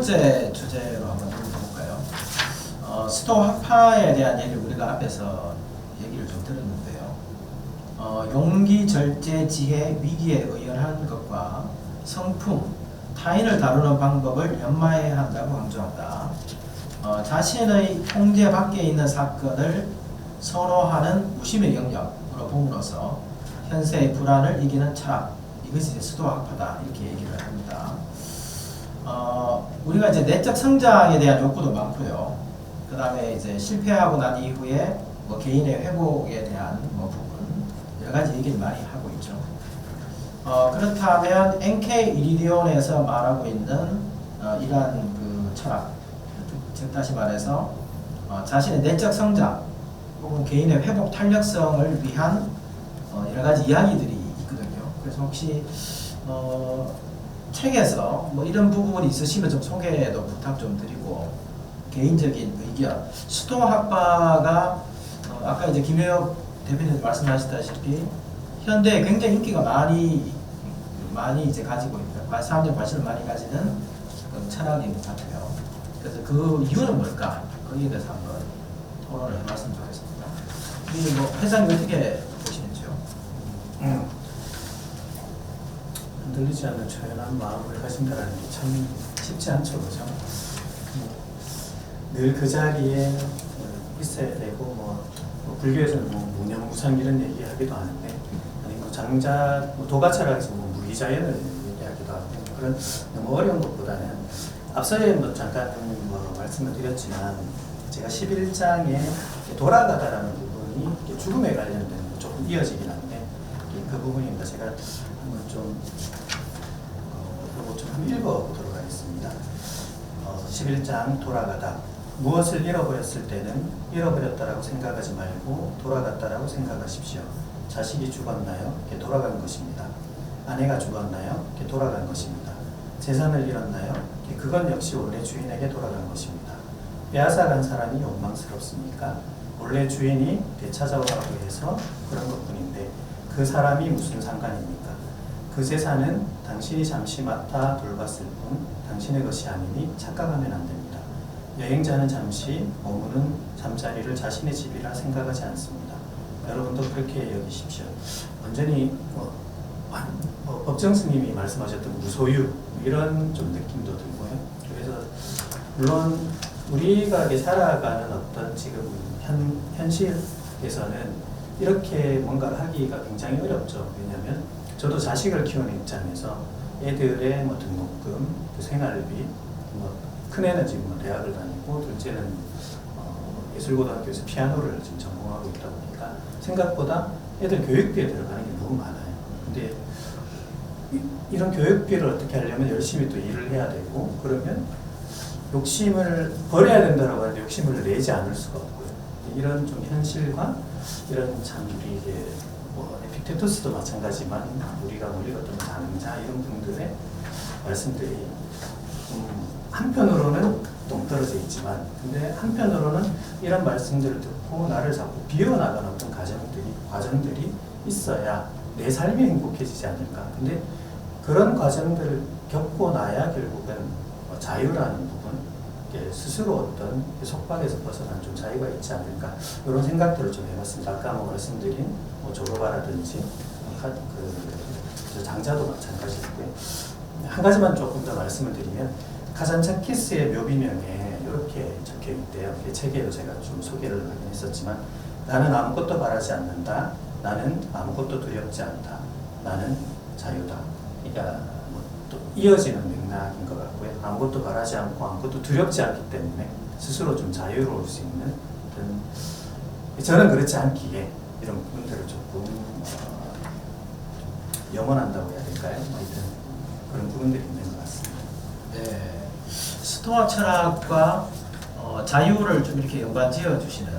번째 주제로 한번 넘어볼까요? 스토학파에 대한 얘기를 우리가 앞에서 얘기를 좀 들었는데요. 용기, 절제, 지혜, 위기에 의연한 것과 성품, 타인을 다루는 방법을 연마해야 한다고 강조한다. 자신의 통제 밖에 있는 사건을 선호하는 무심의 영역으로 봄으로써 현세의 불안을 이기는 철학, 이것이 이제 스토학파다 이렇게 얘기를 합니다. 우리가 이제 내적 성장에 대한 욕구도 많고요. 그 다음에 이제 실패하고 난 이후에 뭐 개인의 회복에 대한 뭐 부분 여러 가지 얘기를 많이 하고 있죠. 그렇다면 NK 이리디온에서 말하고 있는 이러한 그 철학, 즉 다시 말해서 자신의 내적 성장 혹은 개인의 회복 탄력성을 위한 여러 가지 이야기들이 있거든요. 그래서 혹시 책에서 뭐 이런 부분이 있으시면 좀 소개도 부탁 좀 드리고, 개인적인 의견, 스토학파가 아까 이제 김효혁 대표님 말씀하셨다시피 현대에 굉장히 인기가 많이 이제 가지고 있다. 사람들이 관심을 많이 가지는 철학인 것 같아요. 그래서 그 이유는 뭘까? 거기에 대해서 한번 토론을 해봤으면 좋겠습니다. 우리 뭐 회장님 어떻게 보시는지요? 흔들리지 않는 초연한 마음을 가진다는 게 참 쉽지 않죠, 그죠? 늘 그 자리에 있어야 되고, 뭐 불교에서는 뭐 무념무상 이런 얘기하기도 하는데, 아니 뭐 장자, 도가철학에서 뭐 무기자연을 얘기하기도 하고, 그런 너무 어려운 것보다는 앞서에 뭐 잠깐 뭐 말씀을 드렸지만, 제가 11장에 돌아가다라는 부분이 죽음에 관련된 조금 이어지긴 한데, 그 부분입니다. 제가 한번 좀 읽어보도록 하겠습니다. 11장 돌아가다. 무엇을 잃어버렸을 때는 잃어버렸다라고 생각하지 말고 돌아갔다라고 생각하십시오. 자식이 죽었나요? 돌아간 것입니다. 아내가 죽었나요? 돌아간 것입니다. 재산을 잃었나요? 그건 역시 원래 주인에게 돌아간 것입니다. 빼앗아간 사람이 원망스럽습니까? 원래 주인이 되찾아오라고 해서 그런 것뿐인데 그 사람이 무슨 상관입니까? 그 재산은 당신이 잠시 맡아 돌봤을 뿐 당신의 것이 아니니 착각하면 안 됩니다. 여행자는 잠시 머무는 잠자리를 자신의 집이라 생각하지 않습니다. 여러분도 그렇게 여기십시오. 완전히 법정 스님이 말씀하셨던 무소유 이런 좀 느낌도 들고요. 그래서 물론 우리가 살아가는 어떤 지금 현실에서는 이렇게 뭔가를 하기가 굉장히 어렵죠. 왜냐하면 저도 자식을 키우는 입장에서 애들의 뭐 등록금, 생활비, 뭐 큰애는 지금 뭐 대학을 다니고 둘째는 예술고등학교에서 피아노를 지금 전공하고 있다 보니까 생각보다 애들 교육비에 들어가는 게 너무 많아요. 근데 이런 교육비를 어떻게 하려면 열심히 또 일을 해야 되고, 그러면 욕심을 버려야 된다고 하는데 욕심을 내지 않을 수가 없고요. 이런 좀 현실과 이런 참 우리 이게 뭐 에픽테토스도 마찬가지만 우리가 어떤 장자 이런 분들의 말씀들이 한편으로는 동떨어져 있지만, 근데 한편으로는 이런 말씀들을 듣고 나를 자꾸 비워나가는 어떤 과정들이 있어야 내 삶이 행복해지지 않을까. 근데 그런 과정들을 겪고 나야 결국은 자유라는 부분, 스스로 어떤 속박에서 벗어난 좀 자유가 있지 않을까, 이런 생각들을 좀 해봤습니다. 아까 뭐 말씀드린 조로바라든지 장자도 마찬가지고요. 한 가지만 조금 더 말씀을 드리면, 카잔차키스의 묘비명에 이렇게 적혀 있대요. 책에도 제가 좀 소개를 하긴 했었지만, 나는 아무것도 바라지 않는다. 나는 아무것도 두렵지 않다. 나는 자유다. 그러니까 또 이어지는 맥락인 것 같고요. 아무것도 바라지 않고 아무것도 두렵지 않기 때문에 스스로 좀 자유로울 수 있는 어떤, 저는 그렇지 않기에 이런 부분들을 조금 염원한다고 해야 될까요? 하여튼 그런 부분들이 있는 것 같습니다. 네, 스토아 철학과 자유를 좀 이렇게 연관지어 주시는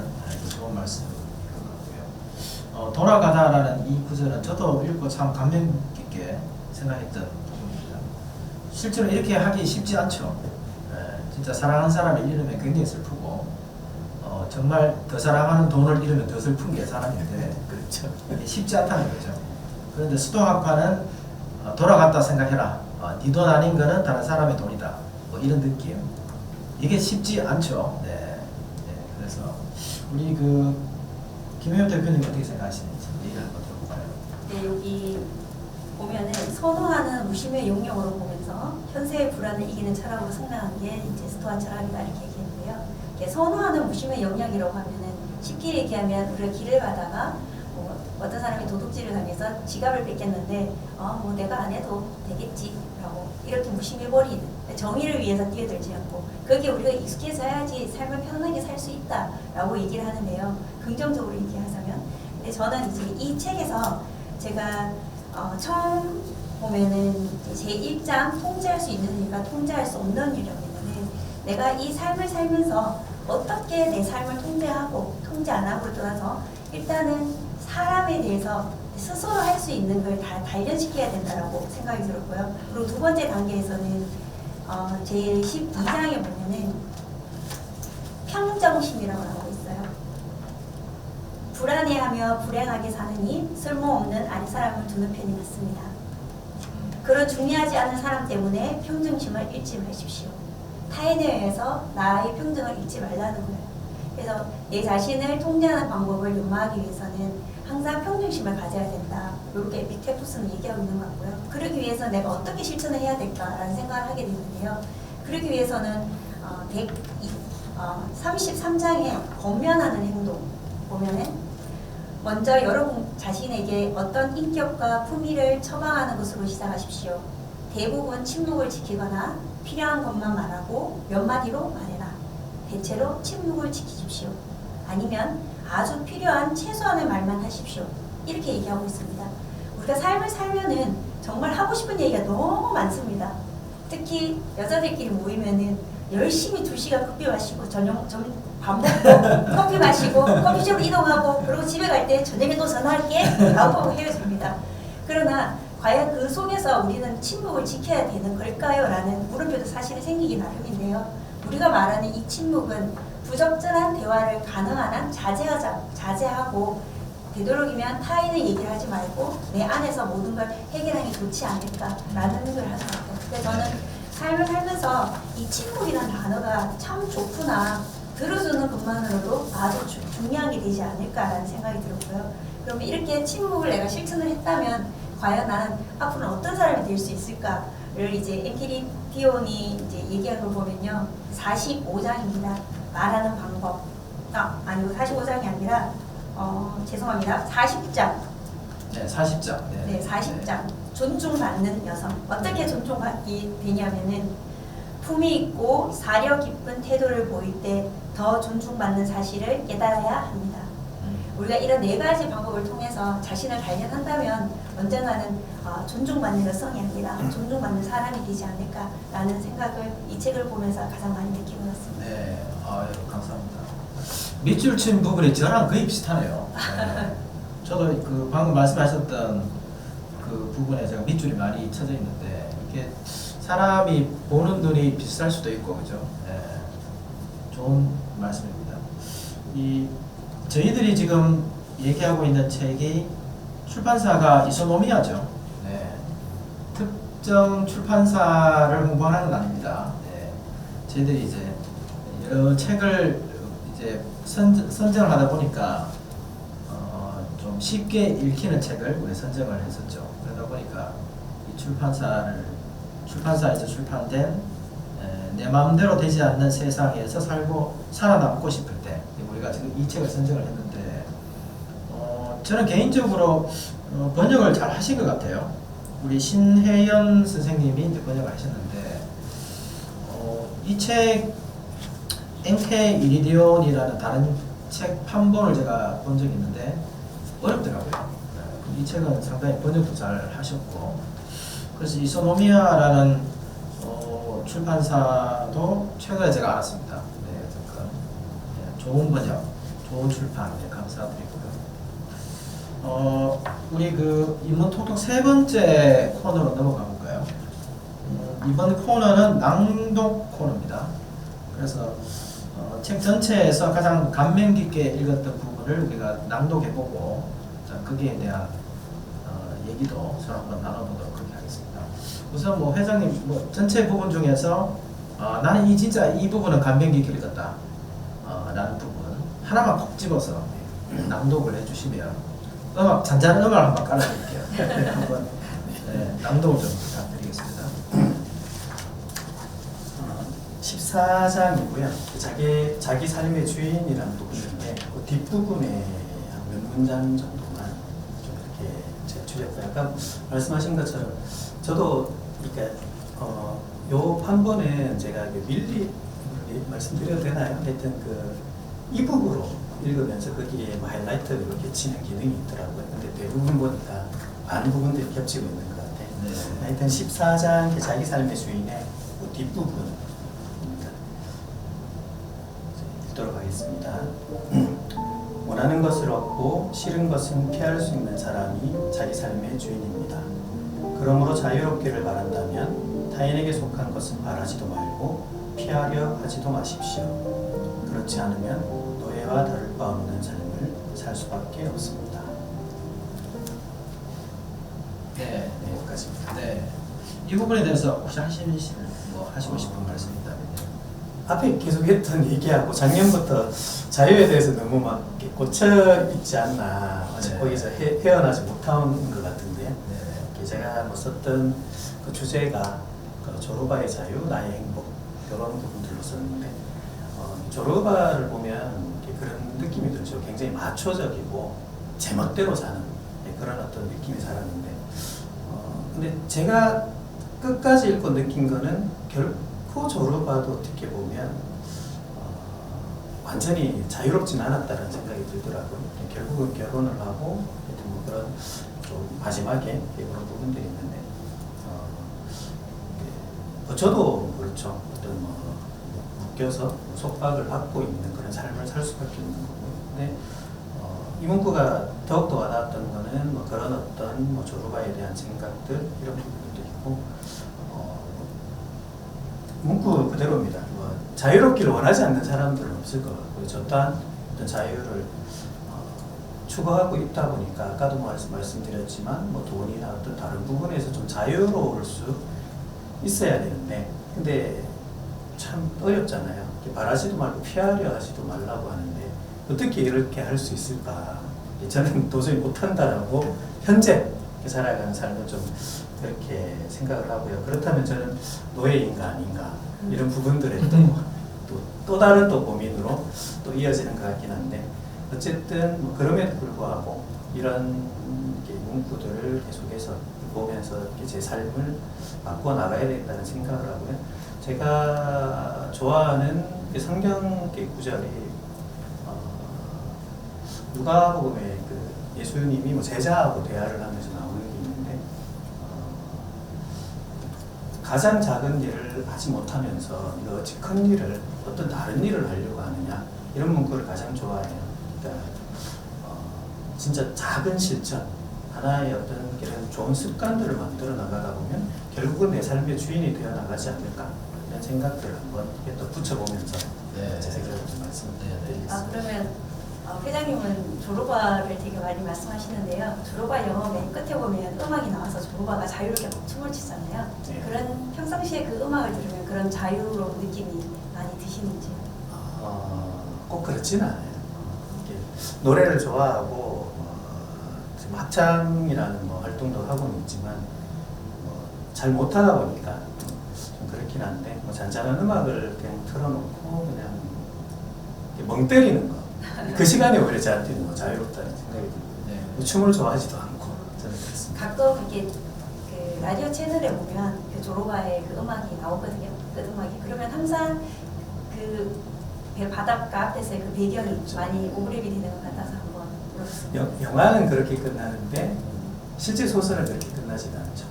좋은 말씀인 것 같고요. 돌아가다라는 이 구절은 저도 읽고 참 감명 깊게 생각했던 부분입니다. 실제로 이렇게 하기 쉽지 않죠. 진짜 사랑하는 사람을 잃으면 굉장히 슬프고, 정말 더 사랑하는 돈을 잃으면 더 슬픈 게 사람인데, 그렇죠. 이게 쉽지 않다는 거죠. 그런데 스토아파는 돌아갔다 생각해라. 네 돈 아닌 거는 다른 사람의 돈이다. 뭐 이런 느낌. 이게 쉽지 않죠. 네. 네. 그래서 우리 그 김혜엽 대표님 어떻게 생각하시는지 얘기를 한번 들어볼까요? 네, 여기 보면은 선호하는 무심의 영역으로 보면서 현세의 불안을 이기는 철학으로 승리한 게 이제 스토아 철학이다 이렇게 얘기했는데요. 이렇게 선호하는 무심의 영역이라고 하면은 쉽게 얘기하면 우리가 길을 가다가 뭐 어떤 사람이 도둑질을 당해서 지갑을 뺏겼는데 뭐 내가 안 해도 되겠지라고 이렇게 무심해버리는, 정의를 위해서 뛰어들지 않고 거기에 우리가 익숙해져야지 삶을 편안하게 살 수 있다라고 얘기를 하는데요. 긍정적으로 얘기하자면, 근데 저는 이제 이 책에서 제가 처음 보면은 제 1장 통제할 수 있는 일과 통제할 수 없는 일이라고 했는데, 내가 이 삶을 살면서 어떻게 내 삶을 통제하고 통제 안 하고를 떠나서 일단은 사람에 대해서 스스로 할 수 있는 걸 다 단련시켜야 된다라고 생각이 들었고요. 그리고 두 번째 단계에서는 제 12장에 보면은 평정심이라고 나오고 있어요. 불안해하며 불행하게 사느니 쓸모없는 아리사람을 두는 편이 맞습니다. 그런 중요하지 않은 사람 때문에 평정심을 잃지 마십시오. 타인에 의해서 나의 평정을 잃지 말라는 거예요. 그래서 내 자신을 통제하는 방법을 연마하기 위해서는 항상 평정심을 가져야 된다. 이렇게 에피테푸스는 얘기하고 있는 것 같고요. 그러기 위해서 내가 어떻게 실천을 해야 될까라는 생각을 하게 되는데요. 그러기 위해서는 33장에 권면하는 행동 보면은 먼저 여러분 자신에게 어떤 인격과 품위를 처방하는 것으로 시작하십시오. 대부분 침묵을 지키거나 필요한 것만 말하고 몇 마디로 말해라. 대체로 침묵을 지키십시오. 아니면 아주 필요한 최소한의 말만 하십시오. 이렇게 얘기하고 있습니다. 우리가 삶을 살면은 정말 하고 싶은 얘기가 너무 많습니다. 특히 여자들끼리 모이면은 열심히 2시간 커피 마시고 밥 먹고 커피 마시고 커피숍으로 이동하고 그리고 집에 갈 때 저녁에 또 전화할게 라고 하고 헤어집니다. 그러나 과연 그 속에서 우리는 침묵을 지켜야 되는 걸까요? 라는 물음표도 사실은 생기기 나름인데요. 우리가 말하는 이 침묵은 부적절한 대화를 가능한 한 자제하고 되도록이면 타인의 얘기를 하지 말고 내 안에서 모든 걸 해결하는 게 좋지 않을까라는 걸 하는 것 같아요. 그래서 저는 삶을 살면서 이 침묵이라는 단어가 참 좋구나, 들어주는 것만으로도 아주 중요한 게 되지 않을까라는 생각이 들었고요. 그러면 이렇게 침묵을 내가 실천을 했다면 과연 나는 앞으로는 어떤 사람이 될 수 있을까를 이제 엔키리디온이 이제 얘기한 걸 보면요. 45장입니다. 말하는 방법. 아니고 45장이 아니라 죄송합니다. 40장. 네, 40장. 네, 40장. 존중받는 여성. 어떻게 존중받기 되냐면은 품위 있고 사려 깊은 태도를 보일 때 더 존중받는 사실을 깨달아야 합니다. 우리가 이런 4가지 방법을 통해서 자신을 단련한다면 언젠가는 존중받는 여성이 아니라 존중받는 사람이 되지 않을까라는 생각을 이 책을 보면서 가장 많이 느끼고 있습니다. 네, 아유, 감사합니다. 밑줄 친 부분이 저랑 거의 비슷하네요. 네. 저도 그 방금 말씀하셨던 그 부분에 제가 밑줄이 많이 쳐져 있는데, 이게 사람이 보는 눈이 비슷할 수도 있고, 그죠? 네. 좋은 말씀입니다. 저희들이 지금 얘기하고 있는 책이 출판사가 이소노미야죠. 네. 특정 출판사를 홍보하는 건 아닙니다. 네. 저희들이 이제 여러 책을 이제 선정을 하다 보니까 좀 쉽게 읽히는 책을 우리 선정을 했었죠. 그러다 보니까 이 출판사에서 출판된 내 마음대로 되지 않는 세상에서 살아남고 싶을 때 우리가 지금 이 책을 선정을 했는데, 저는 개인적으로 번역을 잘 하신 것 같아요. 우리 신혜연 선생님이 이제 번역을 하셨는데, 이 책 엔케 이리디온이라는 다른 책 판본을 제가 본 적이 있는데 어렵더라고요. 이 책은 상당히 번역도 잘 하셨고, 그래서 이소노미야라는 출판사도 최근에 제가 알았습니다. 네, 좋은 번역, 좋은 출판, 네, 감사드리고요. 우리 그 인문 톡톡 3번째 코너로 넘어가 볼까요? 이번 코너는 낭독 코너입니다. 그래서 책 전체에서 가장 감명 깊게 읽었던 부분을 우리가 낭독해보고 거기에 대한 얘기도 서로 한번 나눠보도록 그렇게 하겠습니다. 우선 뭐 회장님 전체 부분 중에서 나는 진짜 이 부분은 감명 깊게 읽었다. 라는 부분 하나만 콕 집어서 낭독을 해주시면 잔잔한 음악을 한번 깔아드릴게요. 한번 낭독을 좀 부탁드리겠습니다. 14장이고요. 자기 삶의 주인이라는 부분인데 그 뒷부분에 한 몇 문장 정도만 좀 이렇게 제가 줄였고요. 아까 말씀하신 것처럼 저도 그러니까 요 판본은 제가 밀리 말씀드려도 되나요? 하여튼 그 이북으로 읽으면서 거기에 뭐 하이라이트를 이렇게 치는 기능이 있더라고요. 근데 대부분 보니까 많은 부분들이 겹치고 있는 것 같아요. 네. 하여튼 14장 자기 삶의 주인의 그 뒷부분 읽도록 하겠습니다. 원하는 것을 얻고 싫은 것은 피할 수 있는 사람이 자기 삶의 주인입니다. 그러므로 자유롭기를 바란다면 타인에게 속한 것은 바라지도 말고 피하려 하지도 마십시오. 그렇지 않으면 노예와 다를 바 없는 삶을 살 수밖에 없습니다. 네. 여기까지입니다. 네. 이 부분에 대해서 혹시 하시고 싶은 말씀 있다면요? 앞에 계속했던 얘기하고 작년부터 자유에 대해서 너무 막 이렇게 꽂혀 있지 않나. 아직 네. 거기서 헤어나지 못한 것 같은데 네. 제가 뭐 썼던 그 주제가 그 조르바의 자유, 나의 행복 이런 부분들로 썼는데 조르바를 보면 그런 느낌이 들죠. 굉장히 마초적이고 제멋대로 사는 그런 어떤 느낌이 살았는데 근데 제가 끝까지 읽고 느낀 거는 결코 조르바도 어떻게 보면 완전히 자유롭진 않았다는 생각이 들더라고요. 결국은 결혼을 하고 뭐 그런 좀 마지막에 그런 부분들이 있는데 저도 그렇죠. 어떤 묶여서 속박을 받고 있는 그런 삶을 살 수밖에 없는 거고요. 근데 이 문구가 더욱더 와닿았던 거는 뭐 그런 어떤 뭐 조르바에 대한 생각들 이런 부분들도 있고 문구 그대로입니다. 뭐 자유롭기를 원하지 않는 사람들은 없을 것 같고요. 저 또한 어떤 자유를 추구하고 있다 보니까 아까도 말씀드렸지만 뭐 돈이나 어떤 다른 부분에서 좀 자유로울 수 있어야 되는데 근데 참 어렵잖아요. 바라지도 말고 피하려 하지도 말라고 하는데 어떻게 이렇게 할 수 있을까? 저는 도저히 못한다라고 현재 살아가는 삶을 좀 그렇게 생각을 하고요. 그렇다면 저는 노예인가 아닌가 이런 부분들에 또 다른 또 고민으로 또 이어지는 것 같긴 한데 어쨌든 뭐 그럼에도 불구하고 이런 문구들을 계속해서 보면서 제 삶을 바꿔 나가야 되겠다는 생각을 하고요. 제가 좋아하는 성경 구절이 누가복음에 그 예수님이 뭐 제자하고 대화를 하면서 나오는 게 있는데 가장 작은 일을 하지 못하면서 네가 어찌 큰 일을 어떤 다른 일을 하려고 하느냐 이런 문구를 가장 좋아해요. 그러니까 진짜 작은 실천 하나의 어떤 그런 좋은 습관들을 만들어 나가다 보면 결국은 내 삶의 주인이 되어 나가지 않을까 이런 생각들을 한번 또 붙여보면서 제 생각을 좀 말씀드리겠습니다. 그러면 회장님은 조르바를 되게 많이 말씀하시는데요. 조르바 영어 맨 끝에 보면 음악이 나와서 조르바가 자유롭게 막 춤을 추잖아요. 네. 그런 평상시에 그 음악을 들으면 그런 자유로운 느낌이 많이 드시는지요? 꼭 그렇지는 않아요. 노래를 좋아하고 지금 합창이라는 뭐 활동도 하고는 있지만 잘 못하다 보니까 좀 그렇긴 한데 뭐 잔잔한 음악을 그냥 틀어놓고 그냥 멍 때리는 거. 그 시간에 오히려 저한테는 뭐 자유롭다는 생각이 들고 네. 춤을 좋아하지도 않고 저는 그렇습니다. 가끔 이게 그 라디오 채널에 보면 그 조르바의 그 음악이 나오거든요. 그 음악이 그러면 항상 그 바닷가 앞에서의 그 배경이 많이 오버랩이 되는 것 같아서 한번 물어봤습니다. 영화는 그렇게 끝나는데 실제 소설은 그렇게 끝나지는 않죠.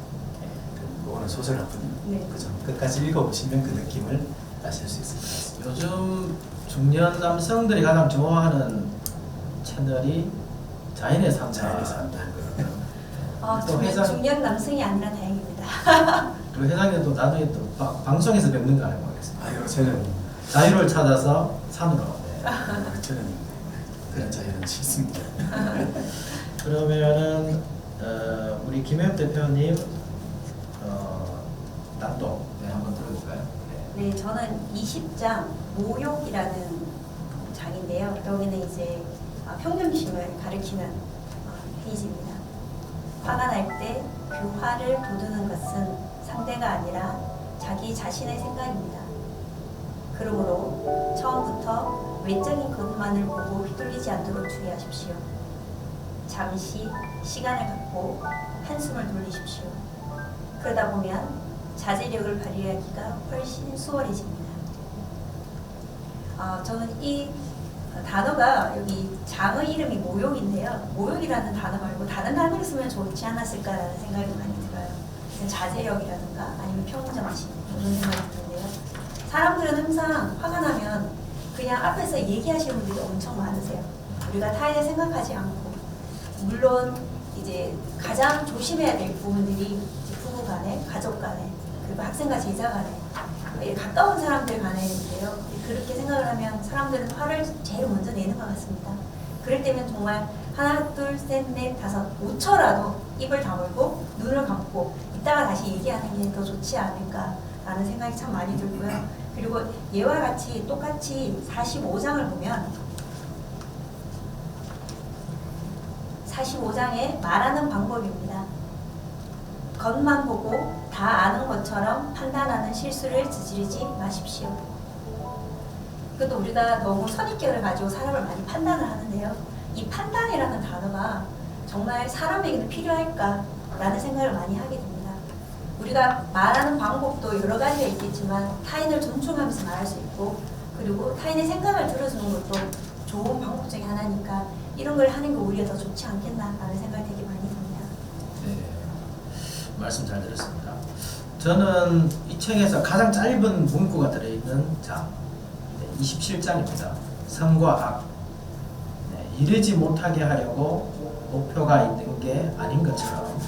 그거는 소설하군요. 네. 그죠? 끝까지 읽어보시면 그 느낌을 아실 수 있을 것 같습니다. 요즘 중년 남성들이 가장 좋아하는 채널이 자연의 삶. 자연의 삶. 중년 남성이 아니라 다행입니다. 그 회장님 또 나중에 또 방송에서 뵙는 거 알고 모르겠습니다. 아유, 저는 자유를 찾아서 산으로. 저는 그런 자유는 싫습니다. 그러면은 우리 김혜엽 대표님 낭독 한번 들어볼까요? 네. 네, 저는 20장 모욕이라는 장인데요. 여기는 이제 평균심을 가리키는 페이지입니다. 화가 날 때 그 화를 돋우는 것은 상대가 아니라 자기 자신의 생각입니다. 그러므로 처음부터 외적인 것만을 보고 휘둘리지 않도록 주의하십시오. 잠시 시간을 갖고 한숨을 돌리십시오. 그러다 보면 자제력을 발휘하기가 훨씬 수월해집니다. 저는 이 단어가 여기 장의 이름이 모욕인데요. 모욕이라는 단어 말고 다른 단어를 쓰면 좋지 않았을까라는 생각이 많이 들어요. 자제력이라든가 아니면 평정심 이런 생각이 드는데요. 사람들은 항상 화가 나면 그냥 앞에서 얘기하시는 분들이 엄청 많으세요. 우리가 타인을 생각하지 않고, 물론 이제 가장 조심해야 될 부분들이 부부 간에, 가족 간에, 그리고 학생과 제자 간에, 가까운 사람들 간에인데요. 그렇게 생각을 하면 사람들은 화를 제일 먼저 내는 것 같습니다. 그럴 때면 정말 하나, 둘, 셋, 넷, 다섯, 5초라도 입을 다물고 눈을 감고 이따가 다시 얘기하는 게 더 좋지 않을까라는 생각이 참 많이 들고요. 그리고 얘와 같이 똑같이 45장을 보면 45장에 말하는 방법입니다. 겉만 보고 다 아는 것처럼 판단하는 실수를 저지르지 마십시오. 이것도 우리가 너무 선입견을 가지고 사람을 많이 판단을 하는데요. 이 판단이라는 단어가 정말 사람에게는 필요할까라는 생각을 많이 하게 됩니다. 우리가 말하는 방법도 여러 가지가 있겠지만 타인을 존중하면서 말할 수 있고, 그리고 타인의 생각을 들어주는 것도 좋은 방법 중에 하나니까 이런 걸 하는 게 오히려 더 좋지 않겠나라는 생각이 되게 많이 듭니다. 네, 말씀 잘 들었습니다. 저는 이 책에서 가장 짧은 문구가 들어있는 장 27장입니다. 성과 악. 이르지 못하게 하려고 목표가 있는 게 아닌 것처럼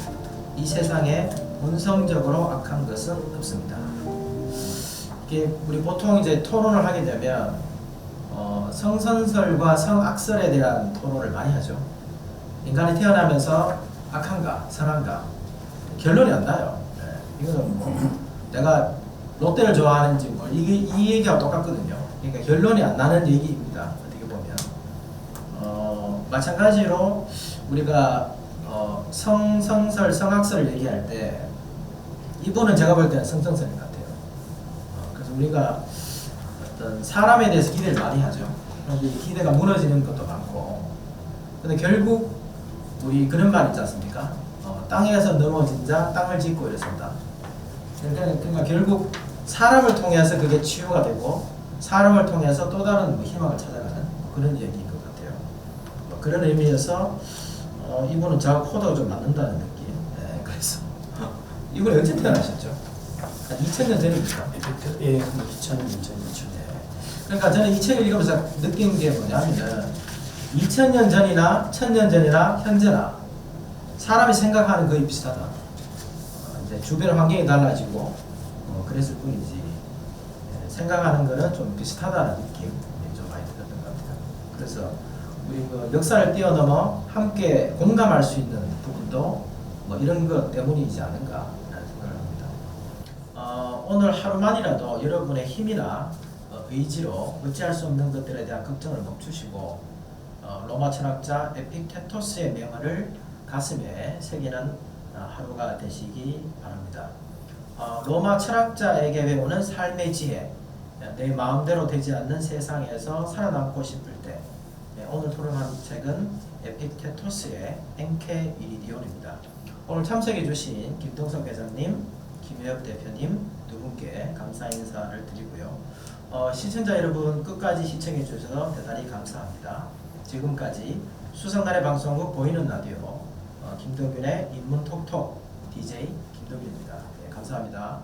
이 세상에 본성적으로 악한 것은 없습니다. 이게 우리 보통 이제 토론을 하게 되면 성선설과 성악설에 대한 토론을 많이 하죠. 인간이 태어나면서 악한가 선한가 결론이 안 나요. 이거는 뭐 내가 롯데를 좋아하는지 뭐 이 얘기하고 똑같거든요. 그러니까 결론이 안 나는 얘기입니다. 어떻게 보면 마찬가지로 우리가 성선설, 성악설을 얘기할 때 이분은 제가 볼 때는 성선설인 것 같아요. 그래서 우리가 어떤 사람에 대해서 기대를 많이 하죠. 그런데 이 기대가 무너지는 것도 많고, 근데 결국 우리 그런 말 있지 않습니까? 땅에서 넘어진 자 땅을 짚고 일어선다. 그러니까 결국 사람을 통해서 그게 치유가 되고 사람을 통해서 또 다른 희망을 찾아가는 그런 얘기인 것 같아요. 그런 의미에서 이분은 저하고 코드가 좀 맞는다는 느낌. 네, 그래서 이분이 언제 태어나셨죠? 한 2000년 전입니까? 예, 2000년 전이죠. 그러니까 저는 이 책을 읽으면서 느낀 게 뭐냐면 2000년 전이나 1000년 전이나 현재나 사람이 생각하는 거의 비슷하다. 이제 주변 환경이 달라지고 그랬을 뿐이지 생각하는 거는 좀 비슷하다는 느낌이 좀 많이 들었던 것 같아요. 그래서 우리 그 역사를 뛰어넘어 함께 공감할 수 있는 부분도 뭐 이런 것 때문이지 않은가라는 생각을 합니다. 오늘 하루만이라도 여러분의 힘이나 의지로 어찌할 수 없는 것들에 대한 걱정을 멈추시고 로마 철학자 에픽테토스의 명언을 가슴에 새기는 하루가 되시기 바랍니다. 로마 철학자에게 배우는 삶의 지혜, 내 마음대로 되지 않는 세상에서 살아남고 싶을 때 오늘 토론한 책은 에픽테토스의 엔케 이리디온입니다. 오늘 참석해 주신 김동석 회장님, 김혜엽 대표님 두 분께 감사 인사를 드리고요. 시청자 여러분 끝까지 시청해 주셔서 대단히 감사합니다. 지금까지 수성날의 방송국 보이는 라디오 김동균의 인문톡톡 DJ 김동균입니다. 네, 감사합니다.